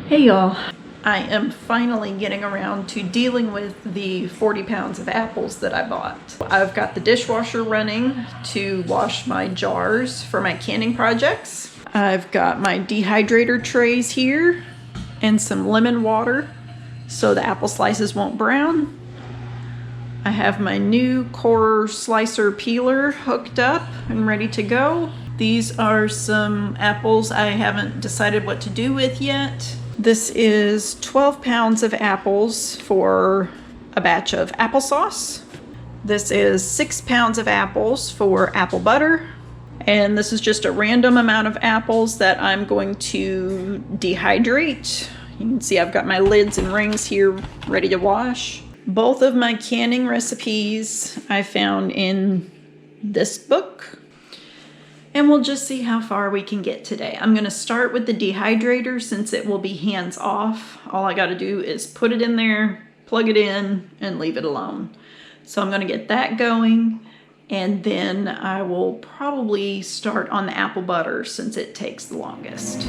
Hey y'all, I am finally getting around to dealing with the 40 pounds of apples that I bought. I've got the dishwasher running to wash my jars for my canning projects. I've got my dehydrator trays here and some lemon water so the apple slices won't brown. I have my new core slicer peeler hooked up and ready to go. These are some apples I haven't decided what to do with yet. This is 12 pounds of apples for a batch of applesauce. This is 6 pounds of apples for apple butter. And this is just a random amount of apples that I'm going to dehydrate. You can see I've got my lids and rings here ready to wash. Both of my canning recipes I found in this book. And we'll just see how far we can get today. I'm gonna start with the dehydrator since it will be hands off. All I gotta do is put it in there, plug it in, and leave it alone. So I'm gonna get that going, and then I will probably start on the apple butter since it takes the longest.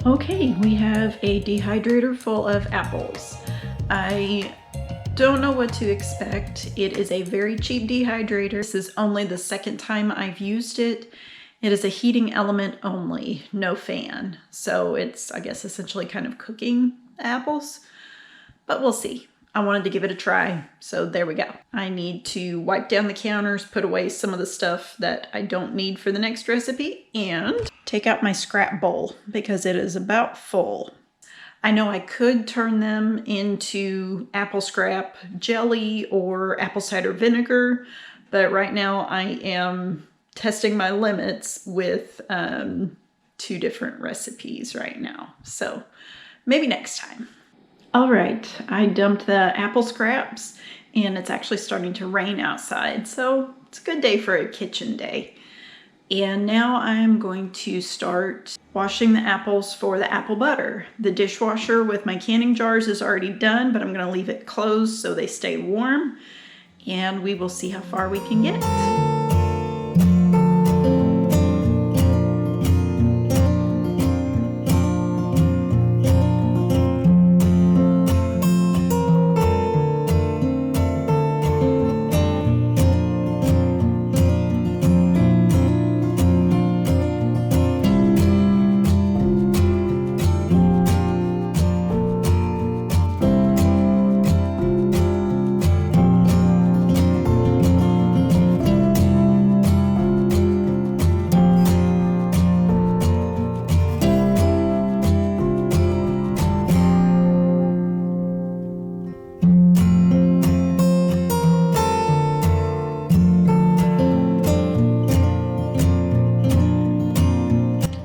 Okay, we have a dehydrator full of apples. I don't know what to expect. It is a very cheap dehydrator. This is only the second time I've used it. It is a heating element only, no fan. So it's, I guess, essentially kind of cooking apples, but we'll see. I wanted to give it a try, so there we go. I need to wipe down the counters, put away some of the stuff that I don't need for the next recipe, and take out my scrap bowl because it is about full. I know I could turn them into apple scrap jelly or apple cider vinegar, but right now I am testing my limits with 2 different recipes right now, so maybe next time. All right, I dumped the apple scraps and it's actually starting to rain outside, so it's a good day for a kitchen day. And now I'm going to start washing the apples for the apple butter. The dishwasher with my canning jars is already done, but I'm gonna leave it closed so they stay warm, and we will see how far we can get.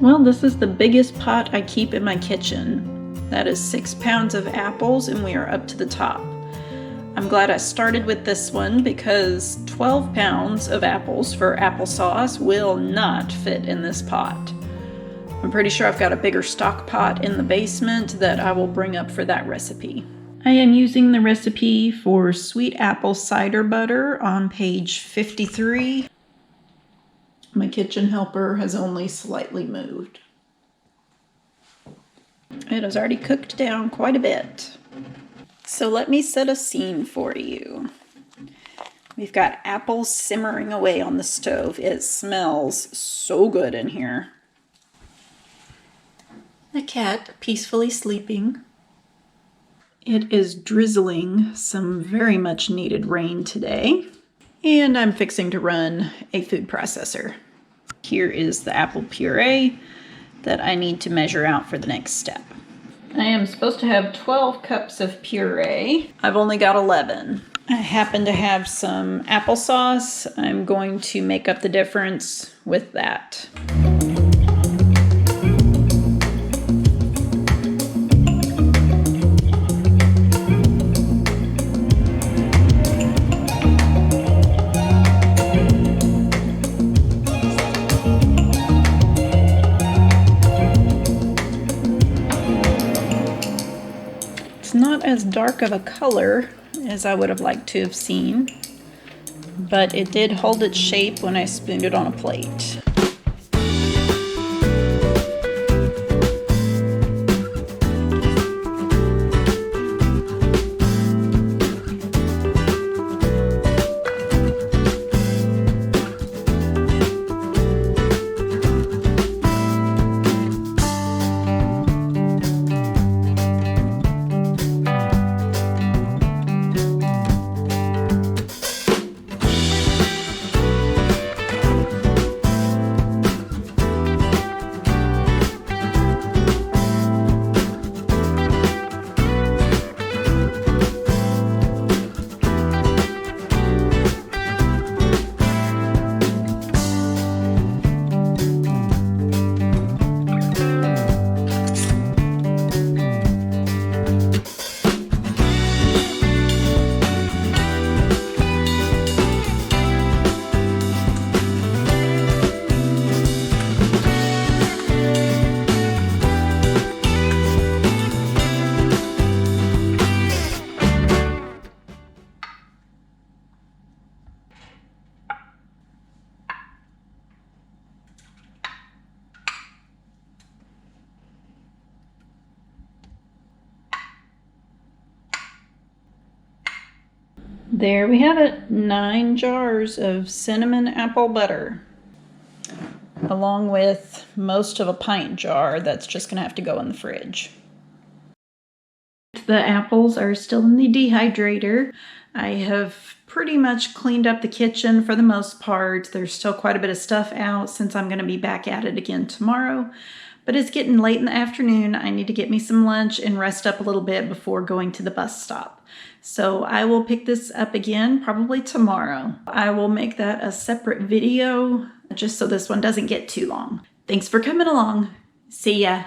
Well, this is the biggest pot I keep in my kitchen. That is 6 pounds of apples, and we are up to the top. I'm glad I started with this one because 12 pounds of apples for applesauce will not fit in this pot. I'm pretty sure I've got a bigger stock pot in the basement that I will bring up for that recipe. I am using the recipe for sweet apple cider butter on page 53. My kitchen helper has only slightly moved. It has already cooked down quite a bit. So let me set a scene for you. We've got apples simmering away on the stove. It smells so good in here. The cat peacefully sleeping. It is drizzling some very much needed rain today. And I'm fixing to run a food processor. Here is the apple puree that I need to measure out for the next step. I am supposed to have 12 cups of puree. I've only got 11. I happen to have some applesauce. I'm going to make up the difference with that. Not as dark of a color as I would have liked to have seen, but it did hold its shape when I spooned it on a plate. There we have it, 9 jars of cinnamon apple butter, along with most of a pint jar that's just going to have to go in the fridge. The apples are still in the dehydrator. I have pretty much cleaned up the kitchen for the most part. There's still quite a bit of stuff out since I'm going to be back at it again tomorrow. But it's getting late in the afternoon. I need to get me some lunch and rest up a little bit before going to the bus stop. So I will pick this up again probably tomorrow. I will make that a separate video just so this one doesn't get too long. Thanks for coming along. See ya.